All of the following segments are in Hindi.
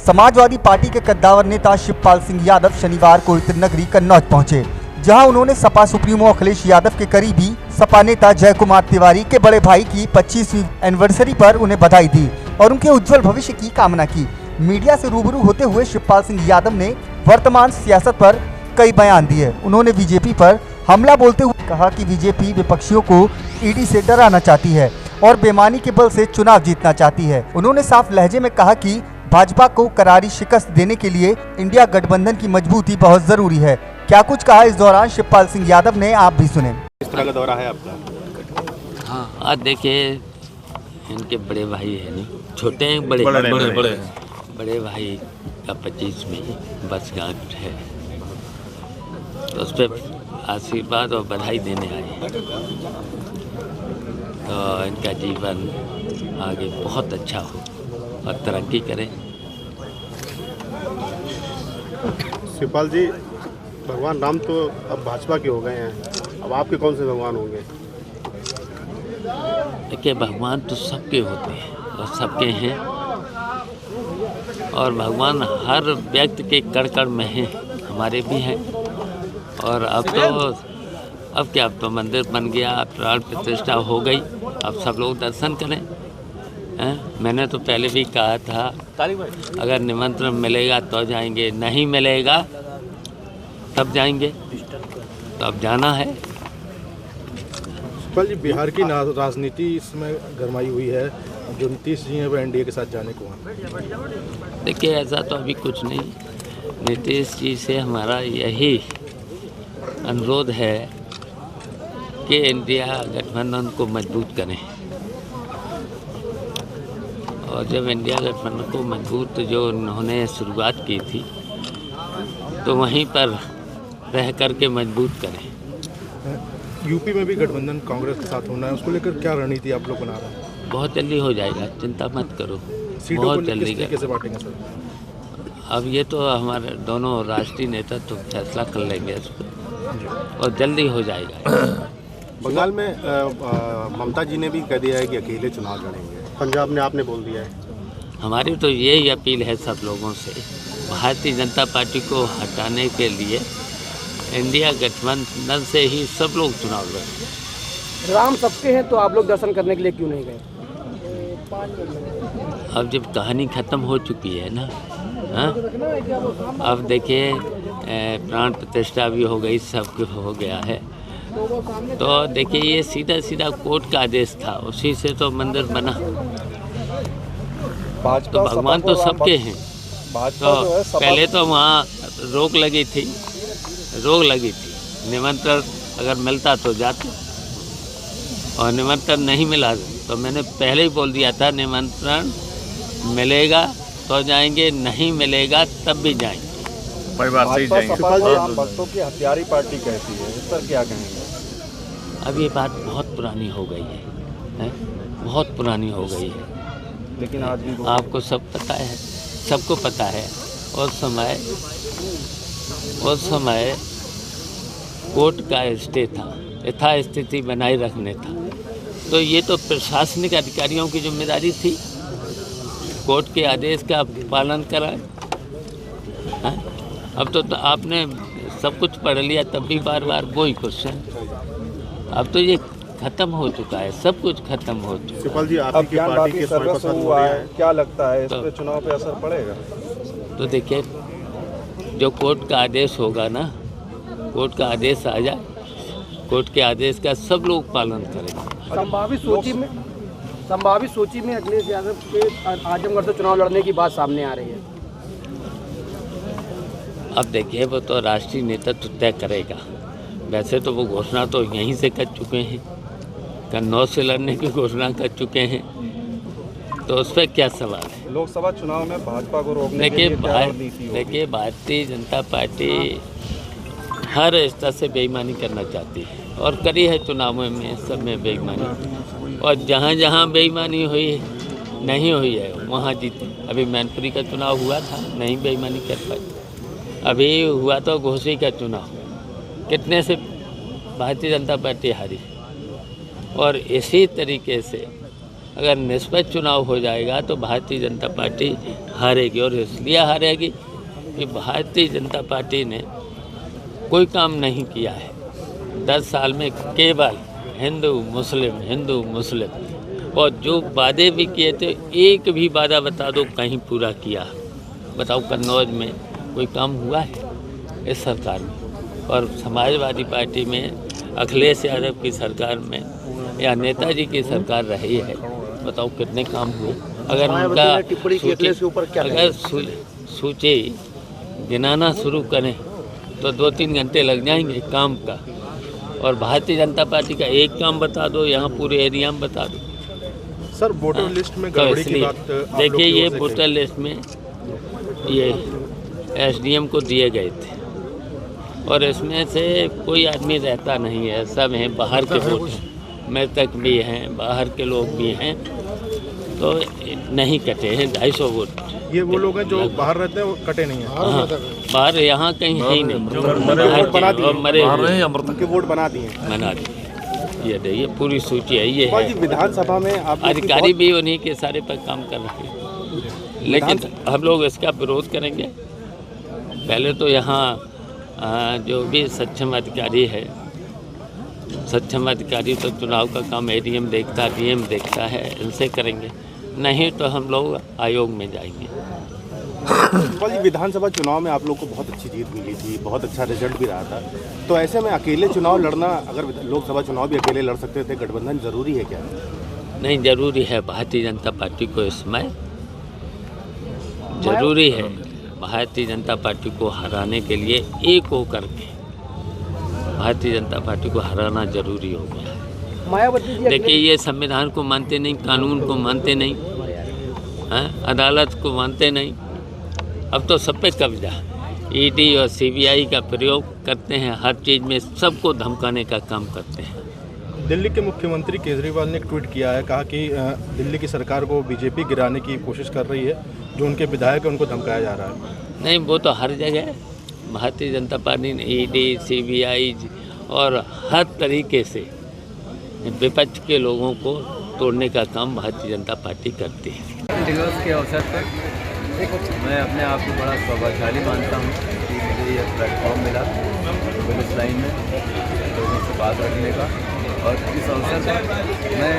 समाजवादी पार्टी के कद्दावर नेता शिवपाल सिंह यादव शनिवार को इत्र नगरी कन्नौज पहुंचे, जहां उन्होंने सपा सुप्रीमो अखिलेश यादव के करीबी सपा नेता जय कुमार तिवारी के बड़े भाई की 25वीं एनिवर्सरी पर उन्हें बधाई दी और उनके उज्जवल भविष्य की कामना की। मीडिया से रूबरू होते हुए शिवपाल सिंह यादव ने वर्तमान सियासत पर कई बयान दिए। उन्होंने बीजेपी पर हमला बोलते हुए कहा कि बीजेपी विपक्षियों को ईडी से डराना चाहती है और बेईमानी के बल से चुनाव जीतना चाहती है। उन्होंने साफ लहजे में कहा कि भाजपा को करारी शिकस्त देने के लिए इंडिया गठबंधन की मजबूती बहुत जरूरी है। क्या कुछ कहा इस दौरान शिवपाल सिंह यादव ने, आप भी सुने। किस तरह का दौरा है आपका? हाँ, आज देखिए इनके बड़े भाई है नहीं, छोटे हैं बड़े भाई का 25 में वर्षगांठ है, तो उस पर आशीर्वाद और बधाई देने आए। तो इनका जीवन आगे बहुत अच्छा हो और तरक्की करें। शिवपाल जी, भगवान राम तो अब भाजपा के हो गए हैं, अब आपके कौन से भगवान होंगे? देखिए, भगवान तो सबके होते हैं और सबके हैं, और भगवान हर व्यक्ति के कण कण में हैं, हमारे भी हैं। और अब क्या, अब तो मंदिर बन गया, प्राण प्रतिष्ठा हो गई, अब सब लोग दर्शन करें। मैंने तो पहले भी कहा था, अगर निमंत्रण मिलेगा तो जाएंगे, नहीं मिलेगा तब जाएंगे, तो अब जाना है। शिवपाल जी, बिहार की राजनीति इसमें गरमाई हुई है, जो नीतीश जी हैं वो एनडीए के साथ जाने को हैं। देखिए, ऐसा तो अभी कुछ नहीं। नीतीश जी से हमारा यही अनुरोध है कि इंडिया गठबंधन को मजबूत करें, और जब इंडिया गठबंधन को मजबूत जो उन्होंने शुरुआत की थी, तो वहीं पर रह कर के मजबूत करें। यूपी में भी गठबंधन कांग्रेस के साथ होना है, उसको लेकर क्या रणनीति आप लोग बना रहे हैं? बहुत जल्दी हो जाएगा, चिंता मत करो, सीटों बहुत को जल्दी। कैसे बांटेंगे सर? अब ये तो हमारे दोनों राष्ट्रीय नेता तो फैसला कर लेंगे इस पर, और जल्दी हो जाएगा। बंगाल में ममता जी ने भी कह दिया है कि अकेले चुनाव लड़ेंगे, पंजाब में आपने बोल दिया है। हमारी तो यही अपील है सब लोगों से, भारतीय जनता पार्टी को हटाने के लिए इंडिया गठबंधन से ही सब लोग चुनाव लड़ेंगे। राम सबके हैं, तो आप लोग दर्शन करने के लिए क्यों नहीं गए? अब जब कहानी ख़त्म हो चुकी है ना, हाँ, अब देखिए प्राण प्रतिष्ठा भी हो गई, सब कुछ हो गया है। तो देखिए, ये सीधा सीधा कोर्ट का आदेश था, उसी से तो मंदिर बना। तो भगवान तो सबके हैं। तो पहले तो वहाँ रोक लगी थी, निमंत्रण अगर मिलता तो जाते, और निमंत्रण नहीं मिला तो मैंने पहले ही बोल दिया था, निमंत्रण मिलेगा तो जाएंगे, नहीं मिलेगा तब भी जाएंगे। परिवार से ही जाएंगे। भक्तों की हथियारी पार्टी कहती है, इस पर क्या कहेंगे? अब ये बात बहुत पुरानी हो गई है, बहुत पुरानी हो गई है। लेकिन आज भी आपको सब पता है, सबको पता है। उस समय कोर्ट का स्टे था, यथास्थिति बनाए रखने था। तो ये तो प्रशासनिक अधिकारियों की जिम्मेदारी थी, कोर्ट के आदेश का पालन कराएं। अब तो आपने सब कुछ पढ़ लिया, तब भी बार बार वही क्वेश्चन। अब तो ये खत्म हो चुका है, सब कुछ खत्म हो चुका है। शिवपाल जी, आपकी पार्टी के सर्वस्व हुआ है, क्या लगता है इस पे चुनाव पे असर पड़ेगा? तो देखिए, जो कोर्ट का आदेश होगा ना, कोर्ट का आदेश आ जाए, कोर्ट के आदेश का सब लोग पालन करेंगे। संभावित सूची में अखिलेश यादव के आजमगढ़ से चुनाव लड़ने की बात सामने आ रही है। अब देखिए, वो तो राष्ट्रीय नेतृत्व तय करेगा। वैसे तो वो घोषणा तो यहीं से कर चुके हैं, कन्नौज से लड़ने की घोषणा कर चुके हैं, तो उस पर क्या सवाल है? लोकसभा चुनाव में भाजपा को रोकने के लिए क्या रणनीति होगी? देखिए, भारतीय जनता पार्टी हर स्तर से बेईमानी करना चाहती है, और करी है चुनावों में, सब में बेईमानी। और जहाँ जहाँ बेईमानी हुई नहीं हुई है, वहाँ जीते। अभी मैनपुरी का चुनाव हुआ था, नहीं बेईमानी कर पाई। अभी हुआ तो घोसी का चुनाव, कितने से भारतीय जनता पार्टी हारी। और इसी तरीके से अगर निष्पक्ष चुनाव हो जाएगा तो भारतीय जनता पार्टी हारेगी, और इसलिए हारेगी कि भारतीय जनता पार्टी ने कोई काम नहीं किया है। 10 साल में केवल हिंदू मुस्लिम, और जो वादे भी किए थे, एक भी वादा बता दो कहीं पूरा किया। बताओ कन्नौज में कोई काम हुआ है इस सरकार में? और समाजवादी पार्टी में अखिलेश यादव की सरकार में या नेताजी की सरकार रही है, बताओ कितने काम हुए? अगर उनका सूची गिनाना शुरू करें तो 2-3 घंटे लग जाएंगे काम का। और भारतीय जनता पार्टी का एक काम बता दो, यहाँ पूरे एरिया में बता दो। सर, वोटर लिस्ट में गड़बड़ी की बात देखिए, ये वोटर लिस्ट में ये एसडीएम को दिए गए थे, और इसमें से कोई आदमी रहता नहीं है, सब हैं बाहर के वोट, मृतक भी हैं, बाहर के लोग भी हैं, तो नहीं कटे हैं 250 वोट। ये वो लोग हैं जो बाहर रहते हैं, वो कटे नहीं हैं। हाँ, बाहर यहाँ कहीं है ही नहीं, वोट बना दिए। ये देखिए पूरी सूची है, ये है। विधानसभा में अधिकारी भी उन्हीं के सारे पर काम कर रहे हैं, लेकिन हम लोग इसका विरोध करेंगे। पहले तो यहाँ जो भी सक्षम अधिकारी है, सक्षम अधिकारी तो चुनाव का काम एडीएम देखता, डीएम देखता है, इनसे करेंगे, नहीं तो हम लोग आयोग में जाएंगे। विधानसभा चुनाव में आप लोग को बहुत अच्छी जीत मिली थी, बहुत अच्छा रिजल्ट भी रहा था, तो ऐसे में अकेले चुनाव लड़ना, अगर लोकसभा चुनाव भी अकेले लड़ सकते थे, गठबंधन जरूरी है क्या? नहीं, जरूरी है। भारतीय जनता पार्टी को इसमें जरूरी है, भारतीय जनता पार्टी को हराने के लिए एक होकर के भारतीय जनता पार्टी को हराना जरूरी हो गया है। मायावती जी, देखिए, ये संविधान को मानते नहीं, कानून को मानते नहीं, अदालत को मानते नहीं, अब तो सब पे कब्जा। ईडी और सीबीआई का प्रयोग करते हैं, हर चीज़ में सबको धमकाने का काम करते हैं। दिल्ली के मुख्यमंत्री केजरीवाल ने एक ट्वीट किया है, कहा कि दिल्ली की सरकार को बीजेपी गिराने की कोशिश कर रही है, जो उनके विधायक हैं उनको धमकाया जा रहा है। नहीं, वो तो हर जगह भारतीय जनता पार्टी ने ईडी, सीबीआई और हर तरीके से विपक्ष के लोगों को तोड़ने का काम भारतीय जनता पार्टी करती है। दिवस के अवसर पर मैं अपने आप को बड़ा सौभाग्यशाली मानता हूँ कि मुझे यह प्लेटफॉर्म मिला पुलिस लाइन में लोगों से बात रखने का, और इस अवसर पर मैं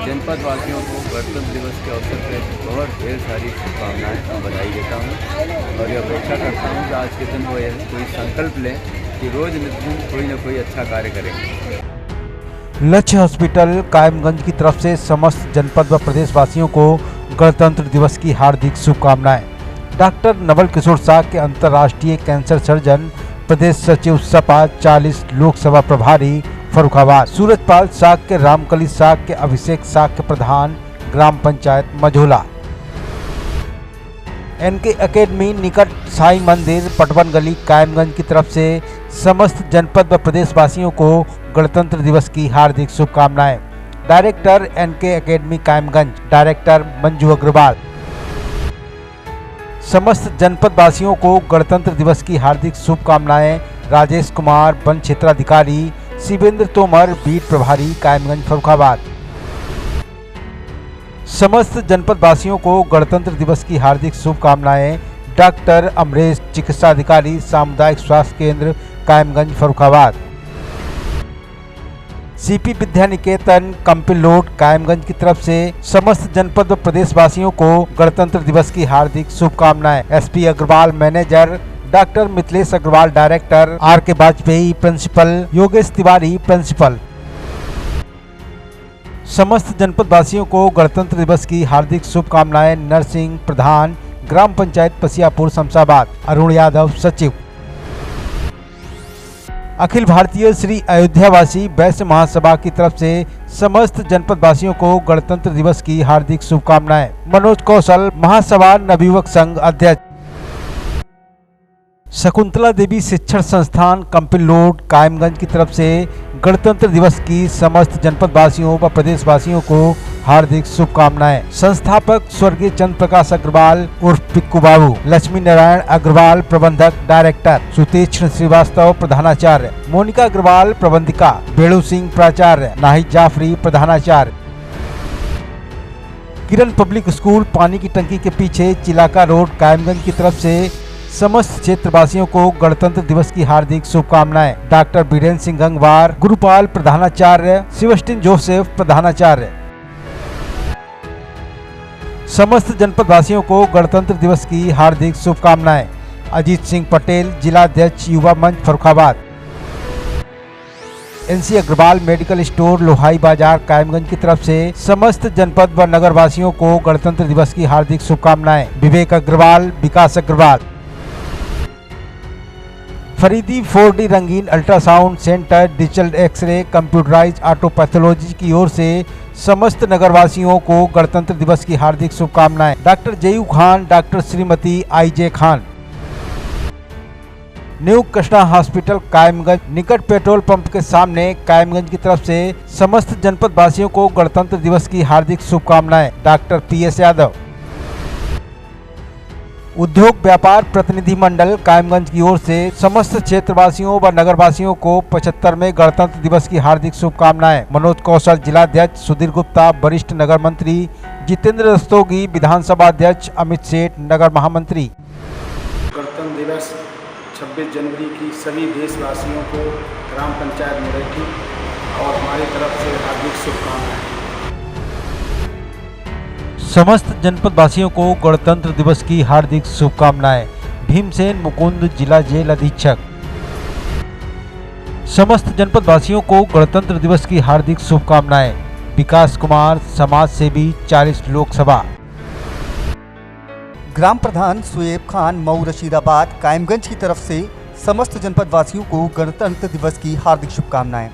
जनपद वासियों को गणतंत्र दिवस के अवसर पर बहुत ढेर सारी शुभकामनाएं और बधाई देता हूँ, और यह अपेक्षा करता हूँ कि आज के दिन वो कोई संकल्प लें कि रोज़ नित्य कोई न कोई अच्छा कार्य करें। लक्ष्य हॉस्पिटल कायमगंज की तरफ से समस्त जनपद व प्रदेशवासियों को गणतंत्र दिवस की हार्दिक शुभकामनाएं। डॉक्टर नवल किशोर साग के अंतर्राष्ट्रीय कैंसर सर्जन, प्रदेश सचिव सपा 40 लोकसभा प्रभारी फर्रुखाबाद। सूरजपाल साग के रामकली साग के अभिषेक साग के प्रधान, ग्राम पंचायत मझोला। एनके एकेडमी निकट साई मंदिर, पटवन गली, कायमगंज की तरफ से समस्त जनपद व प्रदेशवासियों को गणतंत्र दिवस की हार्दिक शुभकामनाएं। Director NK academy Kayamganj, director Manju Agarwal. समस्त जनपद वासियों को गणतंत्र दिवस की हार्दिक शुभकामनाएं। राजेश कुमार, वन क्षेत्राधिकारी, शिवेंद्र तोमर, बीट प्रभारी, कायमगंज फर्रुखाबाद। समस्त जनपद वासियों को गणतंत्र दिवस की हार्दिक शुभकामनाएं। डॉक्टर अमरेश, चिकित्सा अधिकारी, सामुदायिक स्वास्थ्य केंद्र, कायमगंज फर्रुखाबाद। सीपी विद्या निकेतन, कंपिलोड, कायमगंज की तरफ से समस्त जनपद व प्रदेशवासियों को गणतंत्र दिवस की हार्दिक शुभकामनाएं। SP Agarwal manager, doctor Mithilesh Agarwal director, R K Vajpayee principal, Yogesh Tiwari principal. समस्त जनपद वासियों को गणतंत्र दिवस की हार्दिक शुभकामनाएं। नरसिंह प्रधान, ग्राम पंचायत पसियापुर शमशाबाद, अरुण यादव सचिव। अखिल भारतीय श्री अयोध्यावासी वैश्य महासभा की तरफ से समस्त जनपद वासियों को गणतंत्र दिवस की हार्दिक शुभकामनाएं। मनोज कौशल, महासभा नवयुवक संघ अध्यक्ष। शकुंतला देवी शिक्षण संस्थान कंपिलोड, कायमगंज की तरफ से गणतंत्र दिवस की समस्त जनपद वासियों व प्रदेशवासियों को हार्दिक शुभकामनाएं। संस्थापक स्वर्गीय चंद्र प्रकाश अग्रवाल उर्फ पिक्कू बाबू, लक्ष्मी नारायण अग्रवाल प्रबंधक डायरेक्टर, सुतेक्ष श्रीवास्तव प्रधानाचार्य, मोनिका अग्रवाल प्रबंधिका, बेड़ू सिंह प्राचार्य, नाहिद जाफरी प्रधानाचार्य। किरण पब्लिक स्कूल पानी की टंकी के पीछे चिलाका रोड कायमगंज की तरफ से समस्त क्षेत्रवासियों को गणतंत्र दिवस की हार्दिक शुभकामनाएं। डॉक्टर बीरेन्द्र सिंह गंगवार, गुरुपाल प्रधानाचार्य, सिवस्टिन जोसेफ प्रधानाचार्य। समस्त जनपद वासियों को गणतंत्र दिवस की हार्दिक शुभकामनाएं। अजीत सिंह पटेल, जिला अध्यक्ष युवा मंच Farrukhabad. NC Agarwal medical store Lohai बाजार कायमगंज की तरफ से समस्त जनपद व नगर वासियों को गणतंत्र दिवस की हार्दिक शुभकामनाएं। विवेक अग्रवाल, विकास अग्रवाल। फरीदी 4D रंगीन ultrasound centre, digital x-ray, computerize autopathology की ओर से समस्त नगरवासियों को गणतंत्र दिवस की हार्दिक शुभकामनाएं। Doctor Jayu Khan, doctor Shrimati IJ Khan. New Krishna hospital Kayamganj निकट पेट्रोल पंप के सामने कायमगंज की तरफ से समस्त जनपद वासियों को गणतंत्र दिवस की हार्दिक शुभकामनाएं। Doctor PS Yadav. उद्योग व्यापार प्रतिनिधि मंडल कायमगंज की ओर से समस्त क्षेत्रवासियों व नगरवासियों को 75वें गणतंत्र दिवस की हार्दिक शुभकामनाएं। मनोज कौशल, जिलाध्यक्ष सुधीर गुप्ता, वरिष्ठ नगर मंत्री जितेंद्र रस्तोगी, विधानसभा अध्यक्ष अमित सेठ, नगर महामंत्री। गणतंत्र दिवस 26 जनवरी की सभी देशवासियों को ग्राम पंचायत मुरैठी और हमारी तरफ से हार्दिक शुभकामनाएं। समस्त जनपद वासियों को गणतंत्र दिवस की हार्दिक शुभकामनाएं। भीमसेन मुकुंद, जिला जेल अधीक्षक। समस्त जनपद वासियों को गणतंत्र दिवस की हार्दिक शुभकामनाएं। विकास कुमार, समाज सेवी, 40 लोकसभा। ग्राम प्रधान सुएब खान, मऊ रशीदाबाद कायमगंज की तरफ से समस्त जनपद वासियों को गणतंत्र दिवस की हार्दिक शुभकामनाएं।